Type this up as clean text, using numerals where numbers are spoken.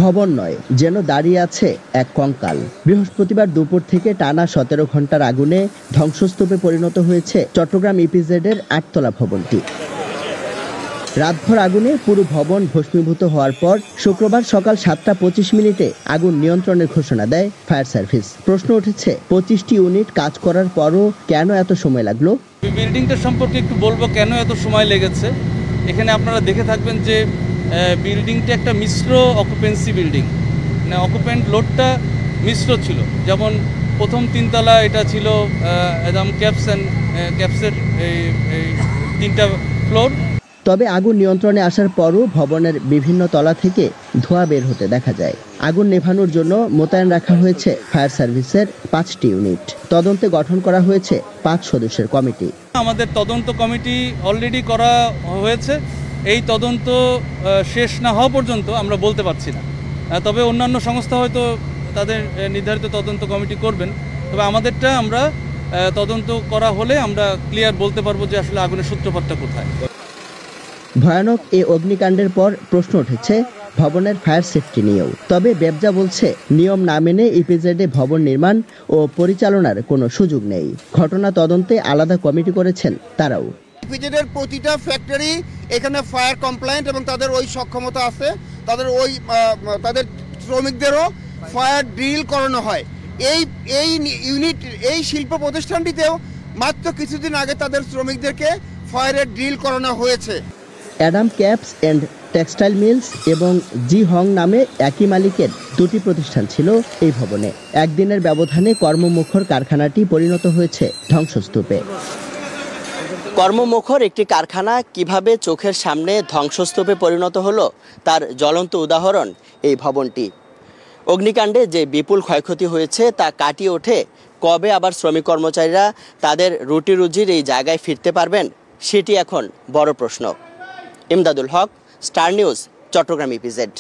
ভবন নয়, যেন দাঁড়িয়ে আছে এক কঙ্কাল। বৃহস্পতিবার দুপুর থেকে টানা 17 ঘন্টার আগুনে ধ্বংসস্তূপে পরিণত হয়েছে চট্টগ্রাম ইপিজেডের 8তলা ভবনটি। রাতভর আগুনে পুরো ভবন ভস্মীভূত হওয়ার পর শুক্রবার সকাল 7:25 আগুন নিয়ন্ত্রণের ঘোষণা দেয় ফায়ার সার্ভিস। প্রশ্ন উঠেছে, 25টি ইউনিট কাজ করার পরও কেন এত সময় লাগলো? বিল্ডিংটা সম্পর্কে একটু বলবো কেন এত সময় লেগেছে। এখানে আপনারা দেখে থাকবেন যে বিল্ডিংটা একটা মিশ্র অকুপেন্সি বিল্ডিং, মানে অকুপেন্ট লোডটা মিশ্র ছিল। যেমন প্রথম 3তলা এটা ছিল একদম ক্যাপসের এই 3টা ফ্লোর। তবে আগুন নিয়ন্ত্রণে আসার পরও ভবনের বিভিন্ন তলা থেকে ধোঁয়া বের হতে দেখা যায়। আগুন নেভানোর জন্য মোতায়েন রাখা হয়েছে ফায়ার সার্ভিসের 5টি ইউনিট। তদন্তে গঠন করা হয়েছে 5 সদস্যের কমিটি। আমাদের তদন্ত কমিটি অলরেডি করা হয়েছে। এই তদন্ত শেষ না হওয়া পর্যন্ত আমরা বলতে পারছি না। তবে অন্যান্য সংস্থা হয়তো তাদের নির্ধারিত তদন্ত কমিটি করবেন। তবে আমাদেরটা আমরা তদন্ত করা হলে আমরা ক্লিয়ার বলতে পারবো যে আসলে আগুনের সূত্রপাতটা কোথায়। ভয়ানক এই অগ্নিকাণ্ডের পর প্রশ্ন উঠেছে ভবনের ফায়ার সেফটি নিয়েও। তবে ব্যবজা বলছে, নিয়ম না মেনে ইপিজেডে ভবন নির্মাণ ও পরিচালনার কোনো সুযোগ নেই। ঘটনা তদন্তে আলাদা কমিটি করেছেন তারাও। ইপিজেডের প্রতিটা ফ্যাক্টরি এখানে ফায়ার কমপ্লায়েন্ট এবং তাদের ওই সক্ষমতা আছে। তাদের শ্রমিকদেরও ফায়ার ড্রিল করানো হয়। এই শিল্প প্রতিষ্ঠানটিতেও মাত্র কিছুদিন আগে তাদের শ্রমিকদেরকে ফায়ারের ড্রিল করানো হয়েছে। Adam caps and textile mills এবং জি হং নামে একই মালিকের 2টি প্রতিষ্ঠান ছিল এই ভবনে। একদিনের ব্যবধানে কর্মমুখর কারখানাটি পরিণত হয়েছে ধ্বংসস্তূপে। কর্মমুখর একটি কারখানা কিভাবে চোখের সামনে ধ্বংসস্তূপে পরিণত হলো, তার জ্বলন্ত উদাহরণ এই ভবনটি। অগ্নিকাণ্ডে যে বিপুল ক্ষয়ক্ষতি হয়েছে তা কাটিয়ে ওঠে কবে আবার শ্রমিক কর্মচারীরা তাদের রুটি রুজির এই জায়গায় ফিরতে পারবেন, সেটি এখন বড় প্রশ্ন। ইমদাদুল হক, স্টার নিউজ, চট্টগ্রাম ইপিজেড।